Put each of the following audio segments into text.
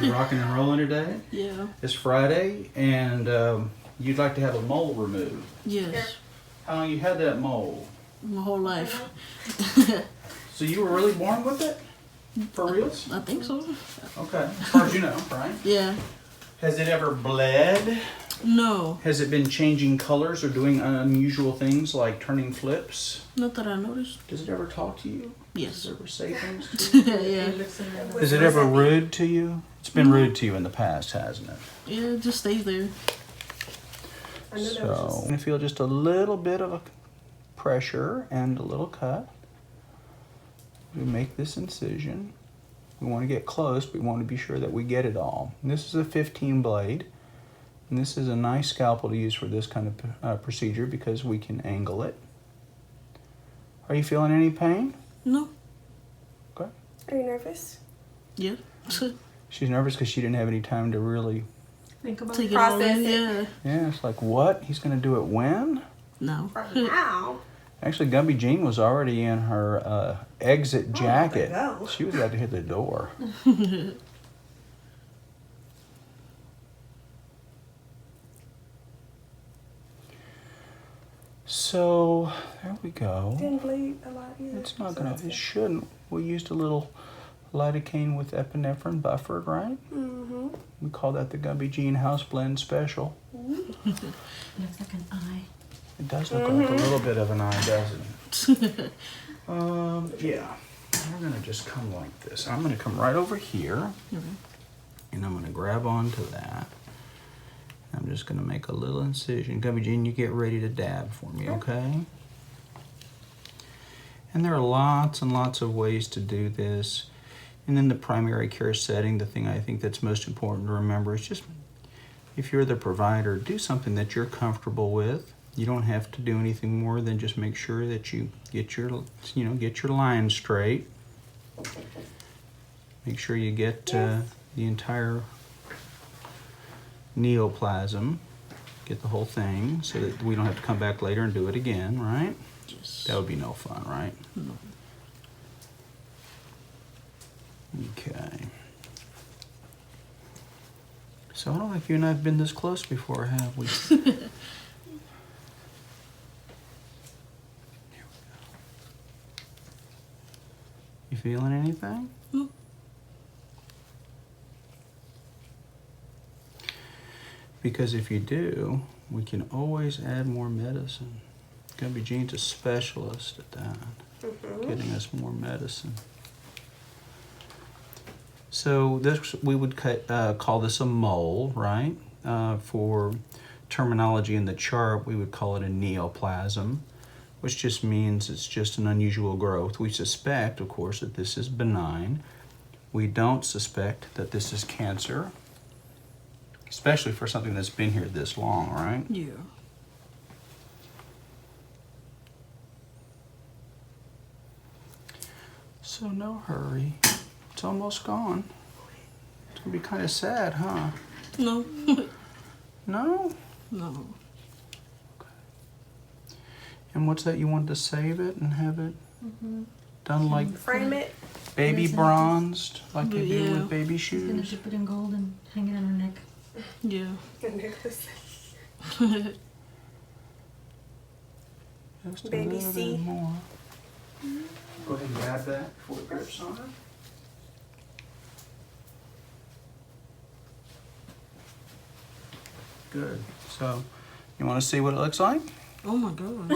You rocking and rolling today? Yeah. It's Friday, and you'd like to have a mole removed. Yes. How long you had that mole? My whole life. So you were really born with it? For reals? I think so. Okay, as far as you know, right? Yeah. Has it ever bled? No. Has it been changing colors or doing unusual things like turning flips? Not that I noticed. Does it ever talk to you? Yes. Does it ever say things to you? Yeah. Is it ever rude to you? It's been rude to you in the past, hasn't it? Yeah, it just stays there. So, I'm going to feel just a little bit of a pressure and a little cut. We make this incision. We want to get close, but we want to be sure that we get it all. And this is a 15 blade. And this is a nice scalpel to use for this kind of procedure because we can angle it. Are you feeling any pain? No. Okay. Are you nervous? Yeah. She's nervous because she didn't have any time to really... Think about Take it all process in. it. Yeah. Yeah, it's like, what? He's going to do it when? No. Now. Actually, Gumby Jean was already in her exit jacket. go. She was about to hit the door. So, there we go. Didn't bleed a lot either. It's not gonna, it shouldn't. We used a little lidocaine with epinephrine buffered, right? Mm-hmm. We call that the Gumby Jean House Blend Special. Looks like an eye. It does look like a little bit of an eye, doesn't it? Yeah. We're gonna just come like this. I'm gonna come right over here, and I'm gonna grab onto that. I'm just gonna make a little incision. Gumby Jean, you get ready to dab for me, okay? And there are lots and lots of ways to do this. And in the primary care setting, the thing I think that's most important to remember is just, if you're the provider, do something that you're comfortable with. You don't have to do anything more than just make sure that you get your, get your line straight. Make sure you get the entire neoplasm, get the whole thing, so that we don't have to come back later and do it again, right? Yes. That would be no fun, right? No. Okay. So I don't think you and I have been this close before, have we? You feeling anything? No. Because if you do, we can always add more medicine. Gumby Jean's a specialist at that, getting us more medicine. So this, we would call this a mole, right? For terminology in the chart, we would call it a neoplasm, which just means it's just an unusual growth. We suspect, of course, that this is benign. We don't suspect that this is cancer, especially for something that's been here this long, right? Yeah. So no hurry. It's almost gone. It's gonna be kind of sad, huh? No. No? No. And what's that? You wanted to save it and have it done like Frame it. baby bronzed, like they do Yeah. with baby She's gonna shoes? dip it in gold and hang it on her neck. Yeah. Just a Baby little C. bit more. Go ahead and grab that before it grips on her. Good. So, you want to see what it looks like? Oh my God.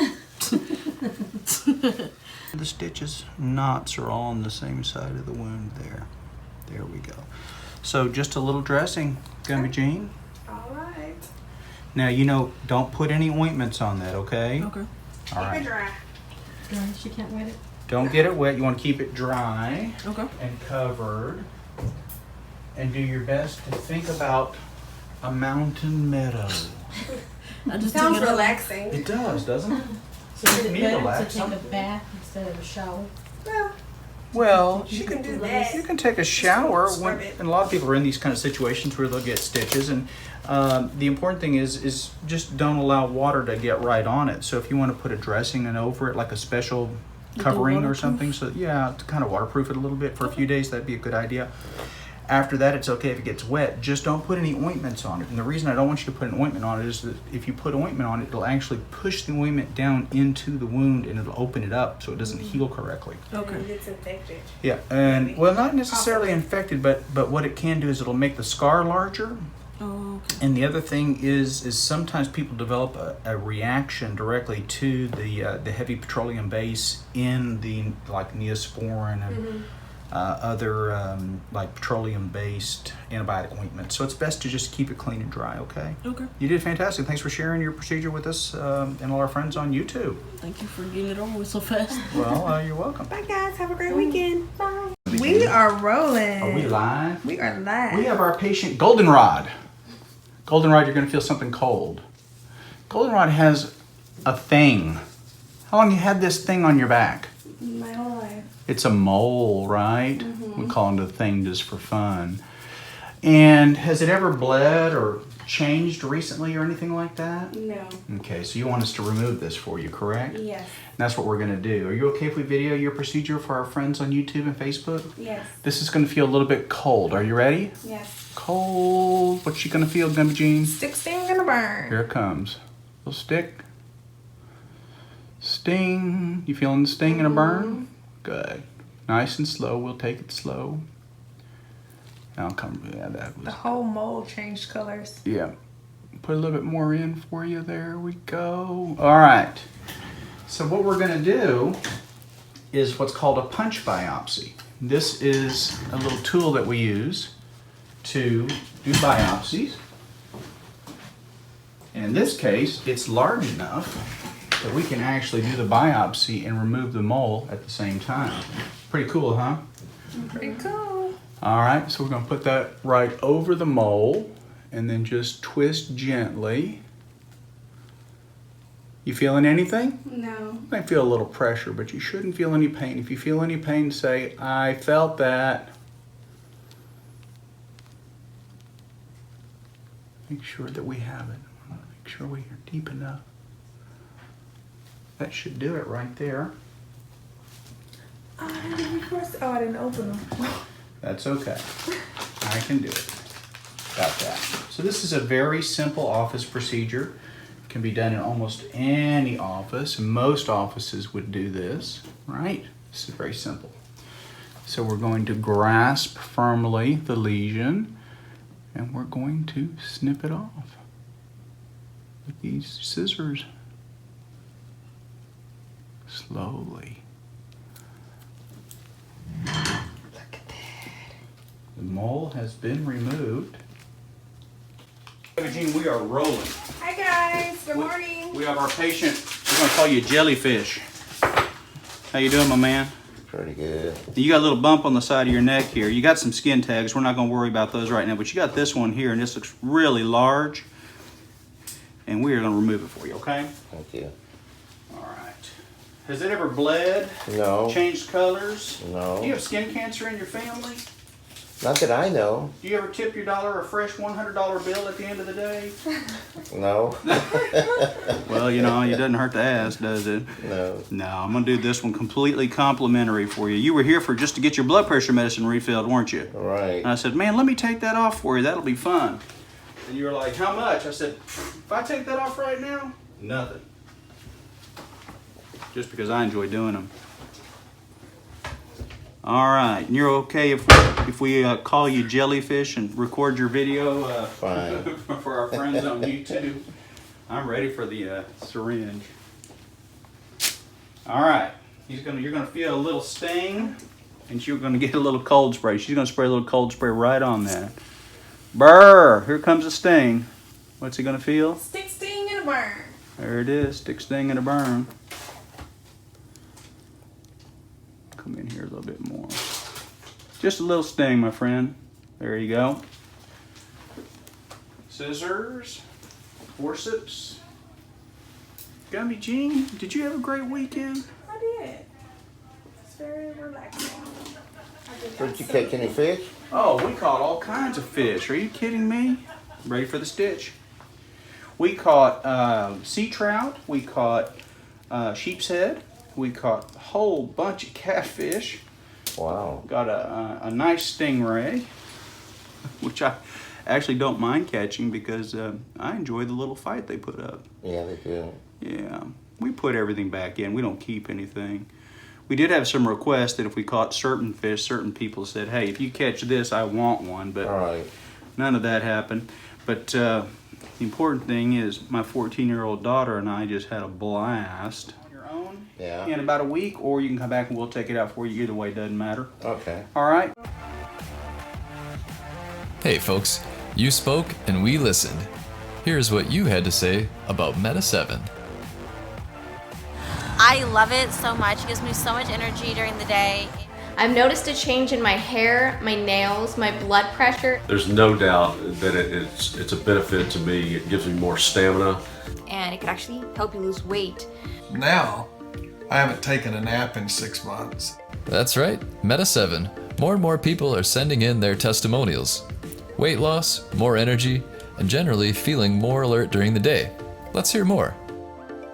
The stitches, knots are all on the same side of the wound there. There we go. So just a little dressing, Gumby Jean. All right. Now, don't put any ointments on that, okay? Okay. All Keep it right. dry. Dry, she can't wet it. Don't get it wet. You want to keep it dry Okay. and covered. And do your best to think about a mountain meadow. I just Sounds took it off. relaxing. It does, doesn't it? So is it Me better relax, to take huh? a bath instead of a shower? Well, Well, you can do that. you can take a shower Scrub when, it. and a lot of people are in these kind of situations where they'll get stitches, and the important thing is just don't allow water to get right on it. So if you want to put a dressing and over it, like a special covering or waterproof? something, so yeah, to kind of waterproof it a little bit for a few days, that'd be a good idea. After that, it's okay if it gets wet. Just don't put any ointments on it. And the reason I don't want you to put an ointment on it is that if you put ointment on it, it'll actually push the ointment down into the wound and it'll open it up so it doesn't heal correctly. Okay. And it's infected. Yeah, and well, not necessarily infected, but what it can do is it'll make the scar larger. Oh, okay. And the other thing is sometimes people develop a reaction directly to the heavy petroleum base in the like Neosporin and other like petroleum-based antibiotic ointment. So it's best to just keep it clean and dry. Okay. Okay. You did fantastic. Thanks for sharing your procedure with us and all our friends on YouTube. Thank you for getting it over with so fast. Well, you're welcome. Bye, guys. Have a great weekend. Bye. We are rolling. Are we live? We are live. We have our patient Goldenrod. Goldenrod, you're going to feel something cold. Goldenrod has a thing. How long you had this thing on your back? My whole life. It's a mole, right? We call it a thing just for fun. And has it ever bled or changed recently or anything like that? No. Okay, so you want us to remove this for you, correct? Yes. And that's what we're going to do. Are you okay if we video your procedure for our friends on YouTube and Facebook? Yes. This is going to feel a little bit cold. Are you ready? Yes. Cold. What's she going to feel, Gummy Jean? Stick, sting, gonna burn. Here it comes. Little stick. Sting. You feeling the sting and a burn? Good. Nice and slow. We'll take it slow. I'll come. Yeah, that was. The whole mold changed colors. Yeah. Put a little bit more in for you. There we go. All right. So what we're going to do is what's called a punch biopsy. This is a little tool that we use to do biopsies. And in this case, it's large enough that we can actually do the biopsy and remove the mole at the same time. Pretty cool, huh? Pretty cool. All right, so we're going to put that right over the mole and then just twist gently. You feeling anything? No. You might feel a little pressure, but you shouldn't feel any pain. If you feel any pain, say, I felt that. Make sure that we have it. Make sure we are deep enough. That should do it right there. Oh, I didn't open them. That's okay. I can do it. Got that. So this is a very simple office procedure. It can be done in almost any office. Most offices would do this, right? This is very simple. So we're going to grasp firmly the lesion and we're going to snip it off with these scissors. Slowly. Look at that. The mole has been removed. Gene, we are rolling. Hi guys. Good morning. We have our patient. We're going to call you Jellyfish. How you doing, my man? Pretty good. You got a little bump on the side of your neck here. You got some skin tags. We're not going to worry about those right now, but you got this one here, and this looks really large. And we are going to remove it for you, okay? Thank you. All right. Has it ever bled? No. Changed colors? No. Do you have skin cancer in your family? Not that I know. Do you ever tip your dollar a fresh $100 bill at the end of the day? No. Well, you know, it doesn't hurt to ask, does it? No. No, I'm going to do this one completely complimentary for you. You were here for just to get your blood pressure medicine refilled, weren't you? Right. And I said, man, let me take that off for you. That'll be fun. And you were like, how much? I said, if I take that off right now, nothing. Just because I enjoy doing them. All right, and you're okay if we call you Jellyfish and record your video Fine. for our friends on YouTube? I'm ready for the syringe. All right, you're gonna feel a little sting, and you're gonna get a little cold spray. She's gonna spray a little cold spray right on that. Brr! Here comes a sting. What's he gonna feel? Stick, sting, and a burn. There it is. Stick, sting, and a burn. Come in here a little bit more. Just a little sting, my friend. There you go. Scissors, forceps. Gummy Jean, did you have a great weekend? I did. It's very relaxing. Did you catch any fish? Oh, we caught all kinds of fish. Are you kidding me? Ready for the stitch? We caught sea trout. We caught sheep's head. We caught a whole bunch of catfish. Wow. Got a nice stingray. which I actually don't mind catching because I enjoy the little fight they put up. Yeah, they do. Yeah, we put everything back in. We don't keep anything. We did have some requests that if we caught certain fish, certain people said, hey, if you catch this, I want one. But All right. none of that happened. But the important thing is my 14-year-old daughter and I just had a blast. On your own? Yeah. In about a week, or you can come back and we'll take it out for you. Either way, doesn't matter. Okay. All right? Hey folks, you spoke and we listened. Here's what you had to say about Meta 7. I love it so much. It gives me so much energy during the day. I've noticed a change in my hair, my nails, my blood pressure. There's no doubt that it's a benefit to me. It gives me more stamina. And it could actually help you lose weight. Now, I haven't taken a nap in 6 months. That's right, Meta 7. More and more people are sending in their testimonials. Weight loss, more energy, and generally feeling more alert during the day. Let's hear more.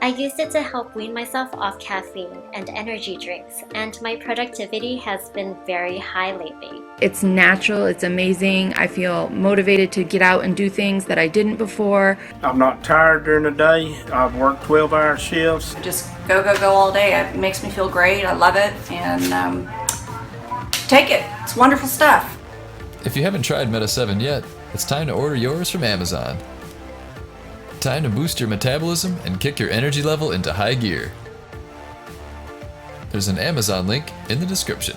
I used it to help wean myself off caffeine and energy drinks, and my productivity has been very high lately. It's natural, it's amazing. I feel motivated to get out and do things that I didn't before. I'm not tired during the day. I've worked 12-hour shifts. Just go all day. It makes me feel great. I love it. And take it. It's wonderful stuff. If you haven't tried Meta 7 yet, it's time to order yours from Amazon. Time to boost your metabolism and kick your energy level into high gear. There's an Amazon link in the description.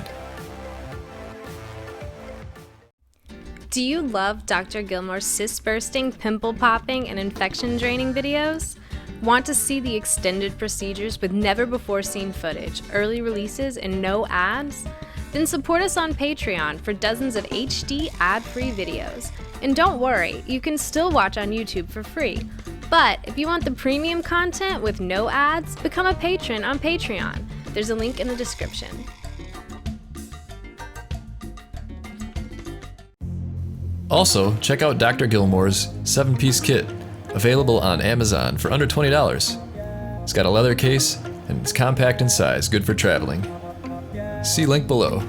Do you love Dr. Gilmore's cyst-bursting, pimple-popping, and infection-draining videos? Want to see the extended procedures with never-before-seen footage, early releases, and no ads? Then support us on Patreon for dozens of HD ad-free videos. And don't worry, you can still watch on YouTube for free. But if you want the premium content with no ads, become a patron on Patreon. There's a link in the description. Also, check out Dr. Gilmore's 7-piece kit, available on Amazon for under $20. It's got a leather case, and it's compact in size, good for traveling. See link below.